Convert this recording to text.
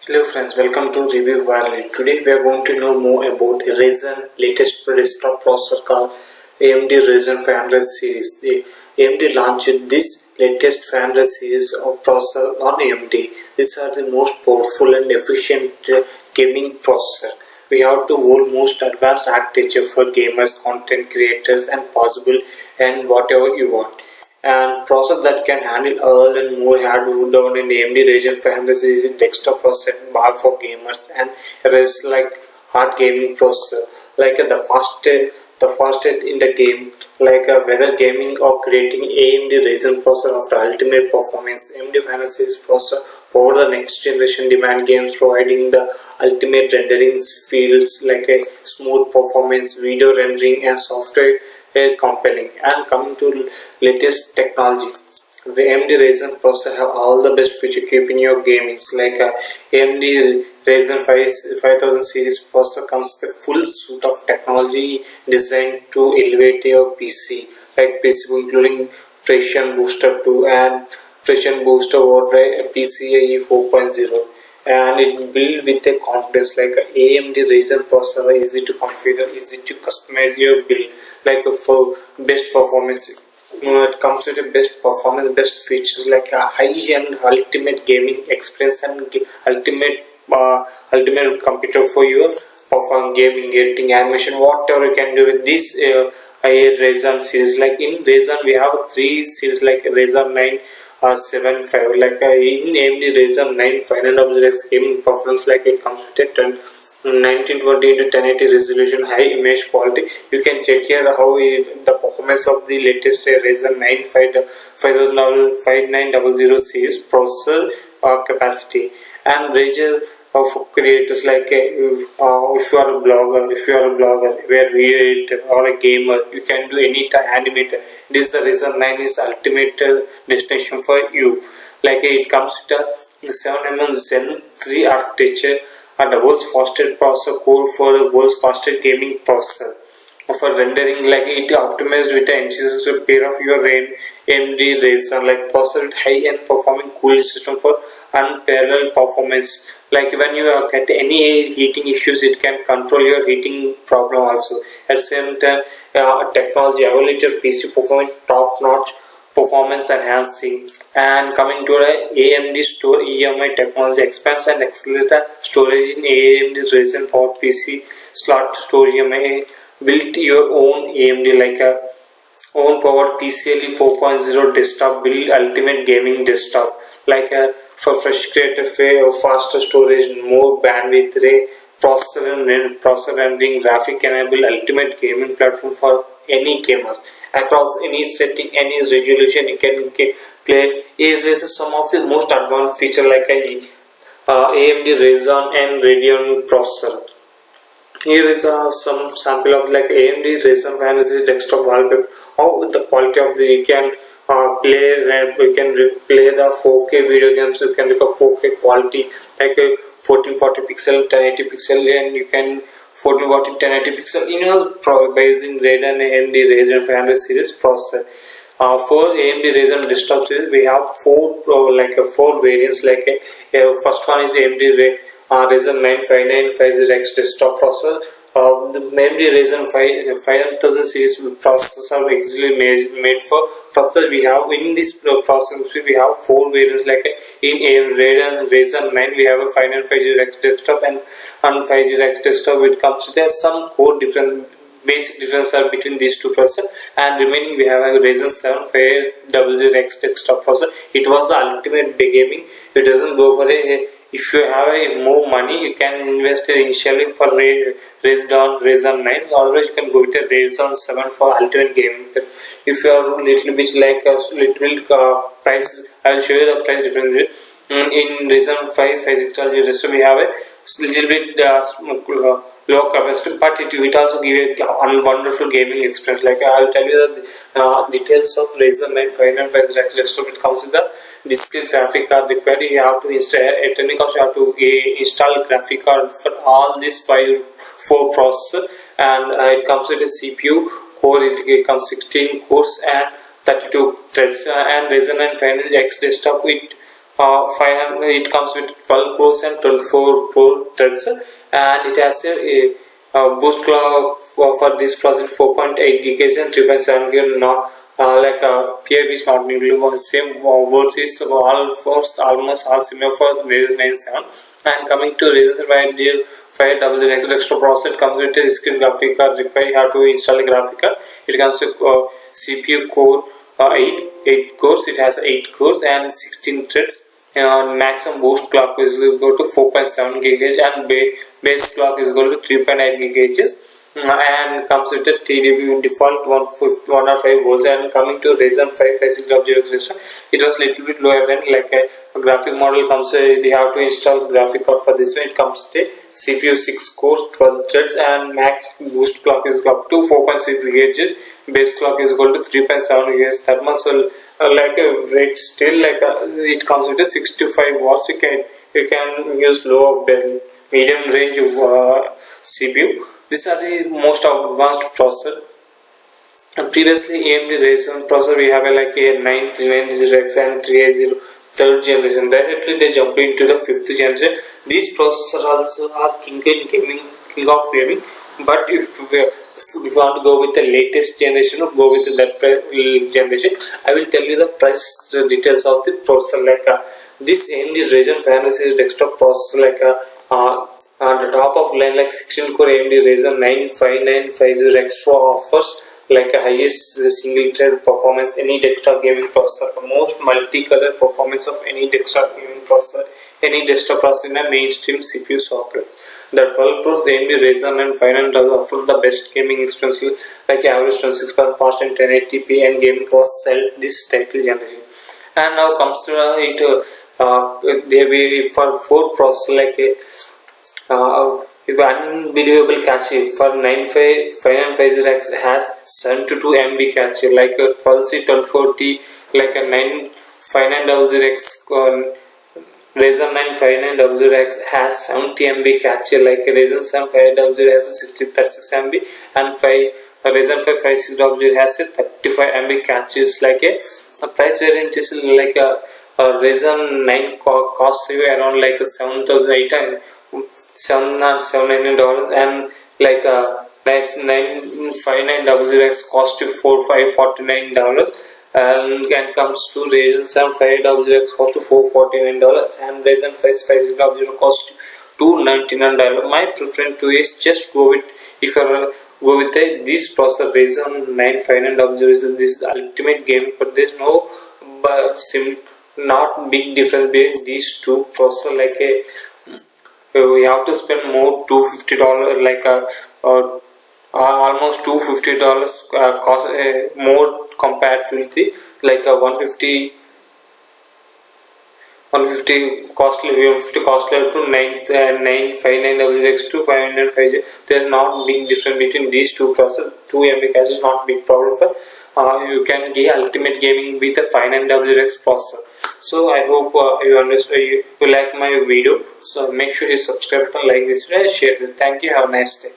Hello friends, welcome to Review Valley. Today we are going to know more about Rayzon latest desktop processor called AMD Rayzon 500 series. The AMD launched this latest 500 series of processor on AMD. These are the most powerful and efficient gaming processor. We have the world's most advanced architecture for gamers, content creators and possible and whatever you want. And processor that can handle all and more hardware down in AMD Rayzon 500 series desktop processor bar for gamers and rest like hard gaming processor like the fastest in the game like whether gaming or creating AMD Rayzon processor of the ultimate performance. AMD 500 series processor for the next generation demand games providing the ultimate rendering fields like a smooth performance, video rendering and software compelling. And coming to latest technology, the AMD Rayzon processor have all the best feature keeping your gamings like AMD Rayzon 5000 series processor comes with a full suite of technology designed to elevate your PC like PC including Precision Booster 2 and Precision Booster Overdrive PCIe 4.0, and it built with a confidence like a AMD Rayzon processor, easy to configure, easy to customize your build like for best performance. It comes with a best performance, best features like a high-end ultimate gaming experience and ultimate computer for your perform gaming, getting animation, whatever you can do with this Rayzon series. Like in Rayzon we have three series like Rayzon 9 7 5 like in AMD Rayzon 9 500X gaming performance, like it comes with a 1920 into 1080 resolution, high image quality. You can check here how the performance of the latest Rayzon 9 5900 series processor capacity. And Razer of creators like if you are a blogger, where video editor or a gamer, you can do any animator. This is the Rayzon 9 is the ultimate destination for you. Like it comes with a 7mm Zen 3 architecture and the world's fastest processor core for the world's fastest gaming processor. For rendering, like it optimized with the ancestral pair of your AMD Rayzon like processor with high-end performing cooling system for unparalleled performance. Like when you get any heating issues, it can control your heating problem also. At the same time, technology evaluated PC performance top-notch, performance enhancing. And coming to the AMD Store EMI technology expands and accelerates storage in AMD Rayzon Power PC slot store EMI. Build your own AMD like a own powered PCIe 4.0 desktop, build ultimate gaming desktop like a for fresh creative faster storage, more bandwidth, processor rendering, graphic enable ultimate gaming platform for any gamers across any setting, any resolution. You can play. This is some of the most advanced feature like a AMD Rayzon and Radeon processor. Here is some sample of like AMD Rayzon 500 series desktop wallpaper. How the quality of the you can you can replay the 4K video games. You can record 4K quality like a 1440 pixel, 1080 pixel, and you can 1440 1080 pixel. By using Radeon AMD Rayzon 500 series processor. For AMD Rayzon desktop series, we have four variants. Like first one is AMD Rayzon 9 5950X desktop processor. The AMD Rayzon 5000 series processors are actually made for processor. We have in this processor we have four variants. Like in Rayzon 9 we have a 5950X desktop and 50X desktop. It comes with some core difference. Basic difference are between these two processors, and remaining we have a Rayzon 7 500X desktop processor. It was the ultimate gaming. It doesn't go for a. If you have more money, you can invest initially for Rayzon 9. Otherwise, you can go with a Rayzon 7 for ultimate gaming. If you are a little bit like a little price, I will show you the price difference. In Rayzon 5 5600, we have a little bit low capacity, but it will also give a wonderful gaming experience. Like I will tell you the details of Rayzon 9 5950X desktop. It comes with the discrete graphic card required. You have to install at any cost. You have to install graphic card for all these four processors, and it comes with a CPU core. It comes 16 cores and 32 threads. And Rayzon 9 500X desktop with it comes with 12 cores and 24 core threads, and it has a boost clock for this processor 4.8 gigahertz and 3.7 gigahertz. Not PIB is not needed. Same words is almost all similar for Rayzon 9 7. And coming to Rayzon 500X extra processor, comes with a discrete graphic card. Require you have to install a graphic card. It comes with CPU core 8 cores. It has 8 cores and 16 threads. Maximum boost clock is equal to 4.7 GHz and base clock is equal to 3.8 GHz. And comes with a TDP default 105 volts. And coming to Rayzon 5 5600, it was little bit lower than a graphic model comes. They have to install graphic card for this one. It comes with a CPU 6 cores, 12 threads, and max boost clock is up to 4.6 GHz. Base clock is equal to 3.7 GHz. That much will rate still it comes with a 65 watts. You can use low medium range CPU. These are the most advanced processor. And previously AMD Rayzon processor we have a 930X and 380 third generation. Directly they jump into the 5th generation. These processors also are king of gaming. But if you want to go with the latest generation or go with that generation, I will tell you the price details of the processor. This AMD Rayzon 500 desktop processor the top of line 16 core AMD Rayzon 9 5950X offers a highest single thread performance any desktop gaming processor, the most multicolor performance of any desktop gaming processor, any desktop processor in a mainstream CPU socket. The 12 Pros AMD Rayzon and 500 offer the best gaming experience average 26% fast and 1080p and gaming processor this title generation. And now comes to they will for 4 processor unbelievable cache for 5950X has 72 MB cache 12C 1240 a 95900X Rayzon 9 5900X has 70 MB cache Rayzon 7 5000 has a 36 MB and Rayzon 5 5600 has a 35 MB caches a price variance is Rayzon 9 costs you around $7,800 $799 and 95900X cost you $4,549 and comes to Rayzon 7 5000X cost you $449 and Rayzon 5 5600 cost you $299. My preference to is just go with if you go with this processor Rayzon 9 5900 is this the ultimate game, but there's no not big difference between these two processors we have to spend more $250 almost $250 cost more compared to the 150 costly to 95900X to 505J. There's not big difference between these two processors. 2 MB cache is not big problem for you can get ultimate gaming with a 5900X processor. So I hope you understand, you like my video. So make sure you subscribe and like this video and share this. Thank you. Have a nice day.